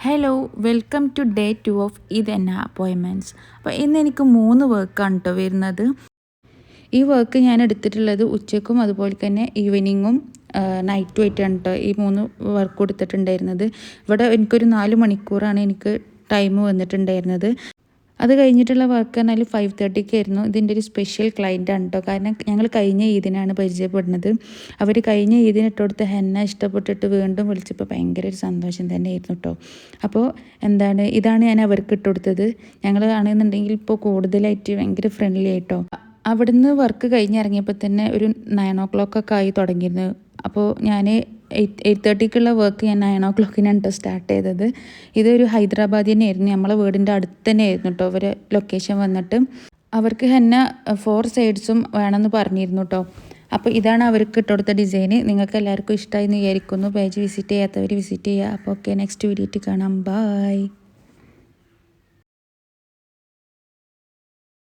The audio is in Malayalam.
Hello welcome to day 2 of ഇതെന്ന അപ്പോയിൻമെൻറ്റ്സ്. അപ്പോൾ ഇന്ന് എനിക്ക് 3 വർക്കാണ് കേട്ടോ വരുന്നത്. ഈ വർക്ക് ഞാൻ എടുത്തിട്ടുള്ളത് ഉച്ചയ്ക്കും അതുപോലെ തന്നെ ഈവനിങ്ങും നൈറ്റും ആയിട്ടാണ് കേട്ടോ ഈ 3 വർക്ക് കൊടുത്തിട്ടുണ്ടായിരുന്നത്. ഇവിടെ എനിക്കൊരു 4 മണിക്കൂറാണ് എനിക്ക് ടൈം വന്നിട്ടുണ്ടായിരുന്നത്. അത് കഴിഞ്ഞിട്ടുള്ള വർക്ക് പറഞ്ഞാൽ 5:30 ആയിരുന്നു. ഇതിൻ്റെ ഒരു സ്പെഷ്യൽ ക്ലയൻറ്റാണ് കേട്ടോ. കാരണം ഞങ്ങൾ കഴിഞ്ഞ ഈദിനാണ് പരിചയപ്പെടുന്നത്. അവർ കഴിഞ്ഞ ഈദിന് ഇട്ടുകൊടുത്ത ഹെന്ന ഇഷ്ടപ്പെട്ടിട്ട് വീണ്ടും വിളിച്ചപ്പോൾ ഭയങ്കര ഒരു സന്തോഷം തന്നെയായിരുന്നു കേട്ടോ. അപ്പോൾ ഇതാണ് ഞാൻ അവർക്ക് ഇട്ടുകൊടുത്തത്. ഞങ്ങൾ ആണെന്നുണ്ടെങ്കിൽ ഇപ്പോൾ കൂടുതലായിട്ട് ഭയങ്കര ഫ്രണ്ട്ലി ആയിട്ടോ. അവിടുന്ന് വർക്ക് കഴിഞ്ഞിറങ്ങിയപ്പോൾ തന്നെ ഒരു 9 o'clock ഒക്കെ ആയി തുടങ്ങിയിരുന്നു. അപ്പോൾ ഞാൻ 8:30 വർക്ക് ഞാൻ 9 o'clock സ്റ്റാർട്ട് ചെയ്തത്. ഇതൊരു ഹൈദരാബാദ് തന്നെയായിരുന്നു, നമ്മളെ വീടിൻ്റെ അടുത്ത് തന്നെ ആയിരുന്നു കേട്ടോ അവർ ലൊക്കേഷൻ വന്നിട്ട്. അവർക്ക് ഹെന്ന 4 സൈഡ്സും വേണമെന്ന് പറഞ്ഞിരുന്നു കേട്ടോ. അപ്പോൾ ഇതാണ് അവർക്ക് ഇട്ടുകൊടുത്ത ഡിസൈന്. നിങ്ങൾക്ക് എല്ലാവർക്കും ഇഷ്ടമായി എന്ന് വിചാരിക്കുന്നു. പേജ് വിസിറ്റ് ചെയ്യാത്തവർ വിസിറ്റ് ചെയ്യുക. അപ്പോൾ ഓക്കെ, നെക്സ്റ്റ് വീഡിയോയിൽ കാണാം. ബൈ.